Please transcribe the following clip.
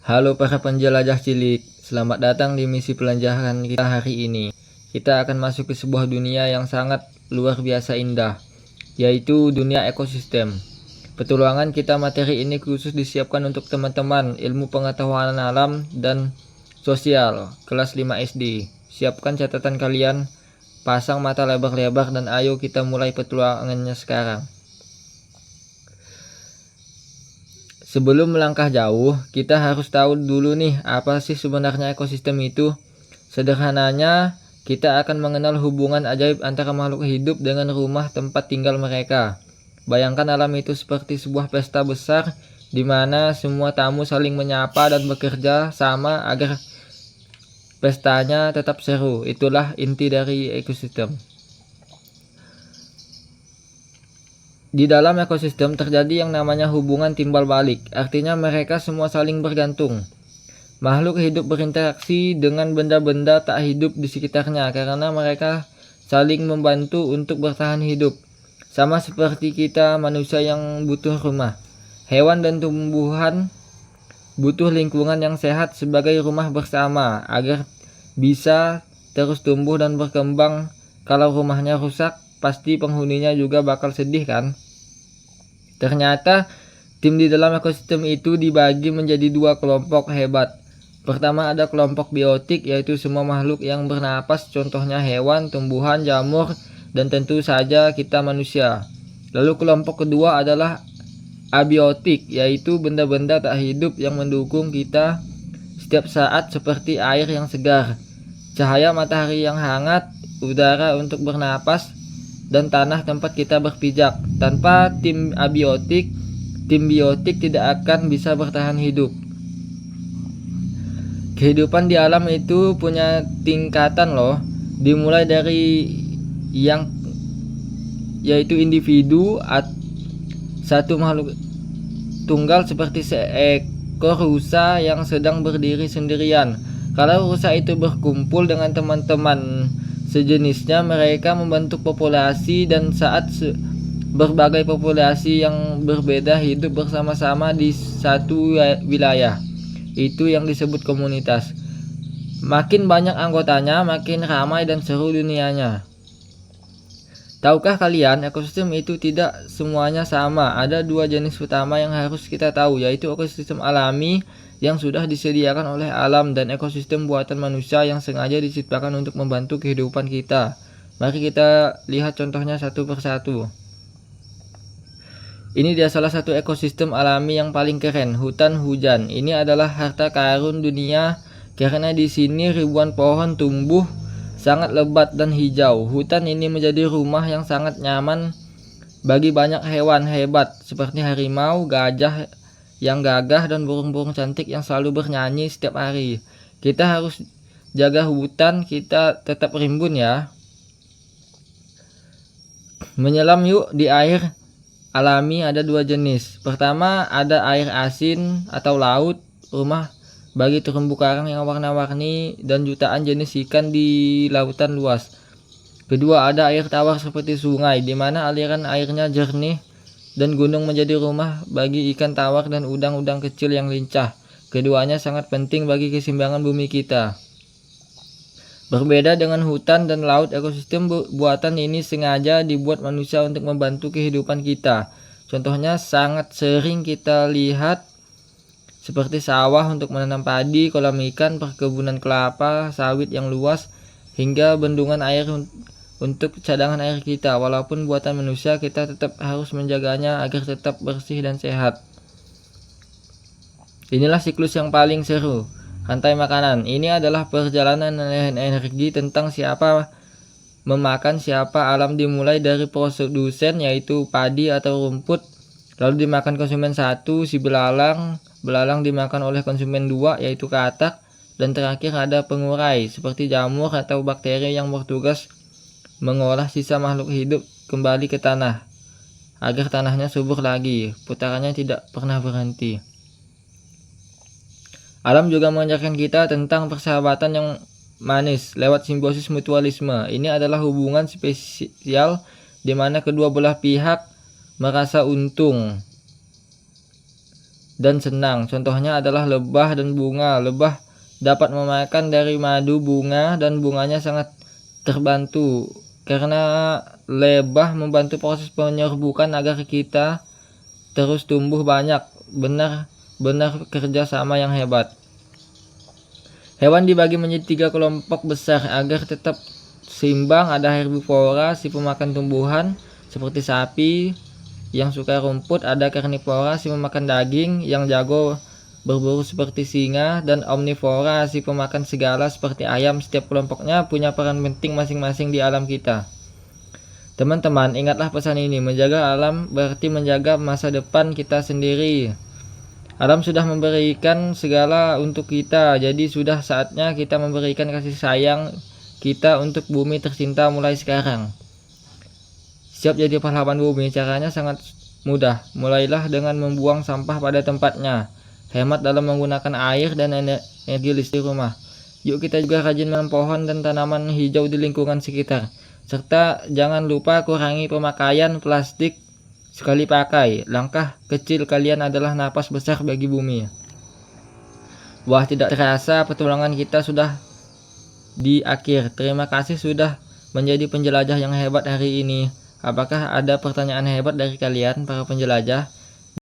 Halo para penjelajah cilik, selamat datang di misi pelajaran kita hari ini. Kita akan masuk ke sebuah dunia yang sangat luar biasa indah, yaitu dunia ekosistem. Petualangan kita materi ini khusus disiapkan untuk teman-teman ilmu pengetahuan alam dan sosial kelas 5 SD. Siapkan catatan kalian, pasang mata lebar-lebar dan ayo kita mulai petualangannya sekarang. Sebelum melangkah jauh, kita harus tahu dulu nih apa sih sebenarnya ekosistem itu. Sederhananya, kita akan mengenal hubungan ajaib antara makhluk hidup dengan rumah tempat tinggal mereka. Bayangkan alam itu seperti sebuah pesta besar di mana semua tamu saling menyapa dan bekerja sama agar pestanya tetap seru. Itulah inti dari ekosistem. Di dalam ekosistem terjadi yang namanya hubungan timbal balik, artinya mereka semua saling bergantung. Makhluk hidup berinteraksi dengan benda-benda tak hidup di sekitarnya karena mereka saling membantu untuk bertahan hidup. Sama seperti kita manusia yang butuh rumah. Hewan dan tumbuhan butuh lingkungan yang sehat sebagai rumah bersama agar bisa terus tumbuh dan berkembang. Kalau rumahnya rusak, pasti penghuninya juga bakal sedih kan? Ternyata tim di dalam ekosistem itu dibagi menjadi dua kelompok hebat. Pertama ada kelompok biotik, yaitu semua makhluk yang bernapas, contohnya hewan, tumbuhan, jamur, dan tentu saja kita manusia. Lalu kelompok kedua adalah abiotik, yaitu benda-benda tak hidup yang mendukung kita setiap saat seperti air yang segar, cahaya matahari yang hangat, udara untuk bernapas, dan tanah tempat kita berpijak. Tanpa tim abiotik, tim biotik tidak akan bisa bertahan hidup. Kehidupan di alam itu punya tingkatan loh, dimulai dari yang yaitu individu, satu makhluk tunggal seperti seekor rusa yang sedang berdiri sendirian. Kalau rusa itu berkumpul dengan teman-teman sejenisnya, mereka membentuk populasi, dan saat berbagai populasi yang berbeda hidup bersama-sama di satu wilayah, itu yang disebut komunitas. Makin banyak anggotanya, makin ramai dan seru dunianya. Tahukah kalian, ekosistem itu tidak semuanya sama. Ada dua jenis utama yang harus kita tahu, yaitu ekosistem alami yang sudah disediakan oleh alam dan ekosistem buatan manusia yang sengaja diciptakan untuk membantu kehidupan kita. Mari kita lihat contohnya satu persatu. Ini dia salah satu ekosistem alami yang paling keren, hutan hujan. Ini adalah harta karun dunia karena di sini ribuan pohon tumbuh sangat lebat dan hijau. Hutan ini menjadi rumah yang sangat nyaman bagi banyak hewan hebat seperti harimau, gajah yang gagah, dan burung-burung cantik yang selalu bernyanyi setiap hari. Kita harus jaga hutan, kita tetap rimbun ya. Menyelam yuk di air alami ada dua jenis. Pertama ada air asin atau laut, rumah bagi terumbu karang yang warna-warni dan jutaan jenis ikan di lautan luas. Kedua ada air tawar seperti sungai, di mana aliran airnya jernih, dan gunung menjadi rumah bagi ikan tawar dan udang-udang kecil yang lincah. Keduanya sangat penting bagi keseimbangan bumi kita. Berbeda dengan hutan dan laut, ekosistem buatan ini sengaja dibuat manusia untuk membantu kehidupan kita. Contohnya sangat sering kita lihat seperti sawah untuk menanam padi, kolam ikan, perkebunan kelapa sawit yang luas, hingga bendungan air untuk cadangan air kita. Walaupun buatan manusia, kita tetap harus menjaganya agar tetap bersih dan sehat. Inilah siklus yang paling seru, rantai makanan. Ini adalah perjalanan energi tentang siapa memakan siapa. Alam dimulai dari produsen, yaitu padi atau rumput, lalu dimakan konsumen satu, si belalang. Belalang dimakan oleh konsumen dua, yaitu katak, dan terakhir ada pengurai seperti jamur atau bakteri yang bertugas mengolah sisa makhluk hidup kembali ke tanah agar tanahnya subur lagi. Putarannya tidak pernah berhenti. Alam juga mengajarkan kita tentang persahabatan yang manis lewat simbiosis mutualisme. Ini adalah hubungan spesial di mana kedua belah pihak merasa untung. dan senang. Contohnya adalah lebah dan bunga. Lebah dapat memakan dari madu bunga dan bunganya sangat terbantu karena lebah membantu proses penyerbukan agar kita terus tumbuh banyak. Benar-benar kerja sama yang hebat. Hewan dibagi menjadi 3 kelompok besar agar tetap seimbang. Ada herbivora, si pemakan tumbuhan seperti sapi yang suka rumput. Ada karnivora, si pemakan daging yang jago berburu seperti singa. Dan omnivora, si pemakan segala seperti ayam. Setiap kelompoknya punya peran penting masing-masing di alam kita. Teman-teman, ingatlah pesan ini. Menjaga alam berarti menjaga masa depan kita sendiri. Alam sudah memberikan segala untuk kita, jadi sudah saatnya kita memberikan kasih sayang kita untuk bumi tercinta mulai sekarang. Siap jadi pahlawan bumi? Caranya sangat mudah. Mulailah dengan membuang sampah pada tempatnya. Hemat dalam menggunakan air dan energi listrik rumah. Yuk kita juga rajin menanam pohon dan tanaman hijau di lingkungan sekitar. Serta jangan lupa kurangi pemakaian plastik sekali pakai. Langkah kecil kalian adalah napas besar bagi bumi. Wah, tidak terasa petualangan kita sudah di akhir. Terima kasih sudah menjadi penjelajah yang hebat hari ini. Apakah ada pertanyaan hebat dari kalian para penjelajah?